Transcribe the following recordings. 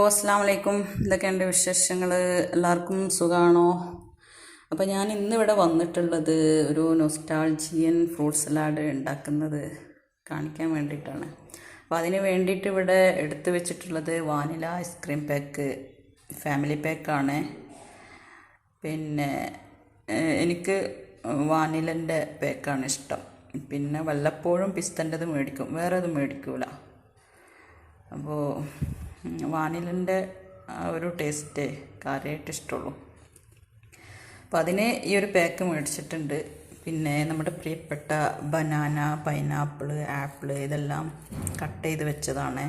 അസ്സലാമു അലൈക്കും. എന്തൊക്കെയുണ്ട് വിശേഷങ്ങൾ? എല്ലാവർക്കും സുഖമാണോ? അപ്പോൾ ഞാൻ ഇന്നിവിടെ വന്നിട്ടുള്ളത് ഒരു നൊസ്റ്റാൾജിയൻ ഫ്രൂട്ട് സലാഡ് ഉണ്ടാക്കുന്നത് കാണിക്കാൻ വേണ്ടിയിട്ടാണ്. അപ്പോൾ അതിന് വേണ്ടിയിട്ട് ഇവിടെ എടുത്തു വെച്ചിട്ടുള്ളത് വാനില ഐസ്ക്രീം പാക്ക്, ഫാമിലി പാക്കാണ്. പിന്നെ എനിക്ക് വാനിലൻ്റെ പാക്കാണ് ഇഷ്ടം. പിന്നെ വല്ലപ്പോഴും പിസ്തൻ്റെത് മേടിക്കും, വേറെ അത് മേടിക്കൂല. അപ്പോൾ വാനിലൻ്റെ ആ ഒരു ടേസ്റ്റേ കാര്യമായിട്ട് ഇഷ്ടമുള്ളൂ. അപ്പോൾ അതിന് ഈ ഒരു പാക്ക് മേടിച്ചിട്ടുണ്ട്. പിന്നെ നമ്മുടെ പ്രിയപ്പെട്ട ബനാന, പൈനാപ്പിൾ, ആപ്പിൾ ഇതെല്ലാം കട്ട് ചെയ്ത് വെച്ചതാണ്.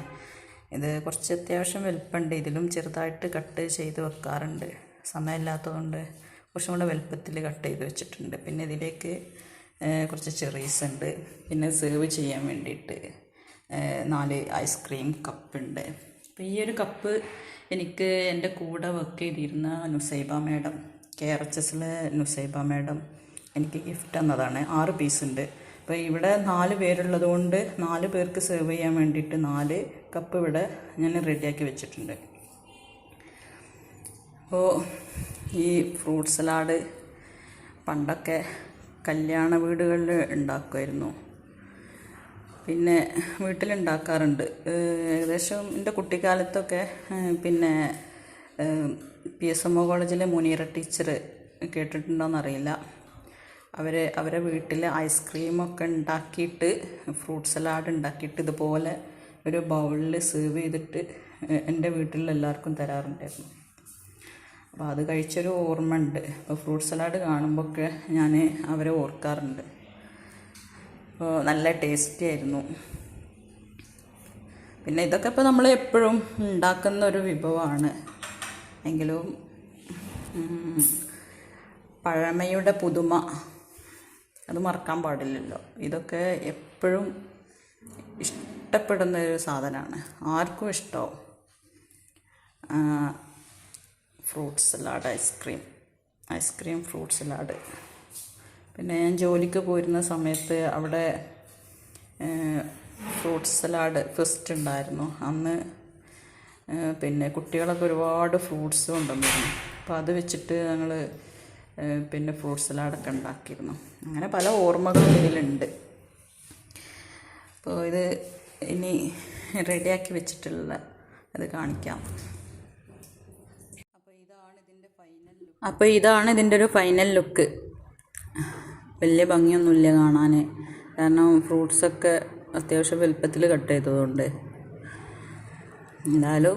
ഇത് കുറച്ച് അത്യാവശ്യം വലുപ്പമുണ്ട്. ഇതിലും ചെറുതായിട്ട് കട്ട് ചെയ്ത് വെക്കാറുണ്ട്. സമയമില്ലാത്തതുകൊണ്ട് കുറച്ചും കൂടെ വലുപ്പത്തിൽ കട്ട് ചെയ്ത് വെച്ചിട്ടുണ്ട്. പിന്നെ ഇതിലേക്ക് കുറച്ച് ചെറീസ് ഉണ്ട്. പിന്നെ സെർവ് ചെയ്യാൻ വേണ്ടിയിട്ട് 4 ഐസ്ക്രീം കപ്പുണ്ട്. അപ്പോൾ ഈ ഒരു കപ്പ് എനിക്ക് എൻ്റെ കൂടെ വർക്ക് ചെയ്തിരുന്ന Nusaiba madam, KRHS Nusaiba madam എനിക്ക് ഗിഫ്റ്റ് തന്നതാണ്. 6 പീസ് ഉണ്ട്. അപ്പോൾ ഇവിടെ 4 പേരുള്ളത് കൊണ്ട് 4 പേർക്ക് സെർവ് ചെയ്യാൻ വേണ്ടിയിട്ട് 4 കപ്പ് ഇവിടെ ഞാൻ റെഡിയാക്കി വെച്ചിട്ടുണ്ട്. അപ്പോൾ ഈ ഫ്രൂട്ട് സലാഡ് പണ്ടൊക്കെ കല്യാണ വീടുകളിൽ ഉണ്ടാക്കുമായിരുന്നു. പിന്നെ വീട്ടിലുണ്ടാക്കാറുണ്ട്. ഏകദേശം എൻ്റെ കുട്ടിക്കാലത്തൊക്കെ പിന്നെ PSMO കോളേജിലെ മുനീറ ടീച്ചർ കേട്ടിട്ടുണ്ടോയെന്നറിയില്ല. അവരെ വീട്ടിൽ ഐസ്ക്രീമൊക്കെ ഉണ്ടാക്കിയിട്ട് ഫ്രൂട്ട് സലാഡ് ഉണ്ടാക്കിയിട്ട് ഇതുപോലെ ഒരു ബൗളിൽ സെർവ് ചെയ്തിട്ട് എൻ്റെ വീട്ടിൽ എല്ലാവർക്കും തരാറുണ്ടായിരുന്നു. അപ്പോൾ അത് കഴിച്ചൊരു ഓർമ്മ ഉണ്ട്. അപ്പോൾ ഫ്രൂട്ട് സലാഡ് കാണുമ്പോഴൊക്കെ ഞാൻ അവരെ ഓർക്കാറുണ്ട്. അപ്പോൾ നല്ല ടേസ്റ്റി ആയിരുന്നു. പിന്നെ ഇതൊക്കെ ഇപ്പോൾ നമ്മൾ എപ്പോഴും ഉണ്ടാക്കുന്ന ഒരു വിഭവമാണ്. എങ്കിലും പഴമയുടെ പുതുമ അത് മറക്കാൻ പാടില്ലല്ലോ. ഇതൊക്കെ എപ്പോഴും ഇഷ്ടപ്പെടുന്ന ഒരു സാധനമാണ്, ആർക്കും ഇഷ്ടമാവും. Fruit salad, ice cream fruit salad. പിന്നെ ഞാൻ ജോലിക്ക് പോയിരുന്ന സമയത്ത് അവിടെ ഫ്രൂട്ട് സലാഡ് ഫെസ്റ്റ് ഉണ്ടായിരുന്നു. അന്ന് പിന്നെ കുട്ടികളൊക്കെ ഒരുപാട് ഫ്രൂട്ട്സ് കൊണ്ടുവന്നിരുന്നു. അപ്പോൾ അത് വെച്ചിട്ട് ഞങ്ങൾ പിന്നെ ഫ്രൂട്ട് സലാഡൊക്കെ ഉണ്ടാക്കിയിരുന്നു. അങ്ങനെ പല ഓർമ്മകളും ഇതിലുണ്ട്. അപ്പോൾ ഇത് ഇനി റെഡിയാക്കി വെച്ചിട്ടുള്ള അത് കാണിക്കാം. അപ്പോൾ ഇതാണ് ഇതിൻ്റെ ഒരു ഫൈനൽ ലുക്ക്. വലിയ ഭംഗിയൊന്നുമില്ല കാണാൻ, കാരണം ഫ്രൂട്ട്സൊക്കെ അത്യാവശ്യം വലുപ്പത്തിൽ കട്ട് ചെയ്തതുകൊണ്ട്. എന്തായാലും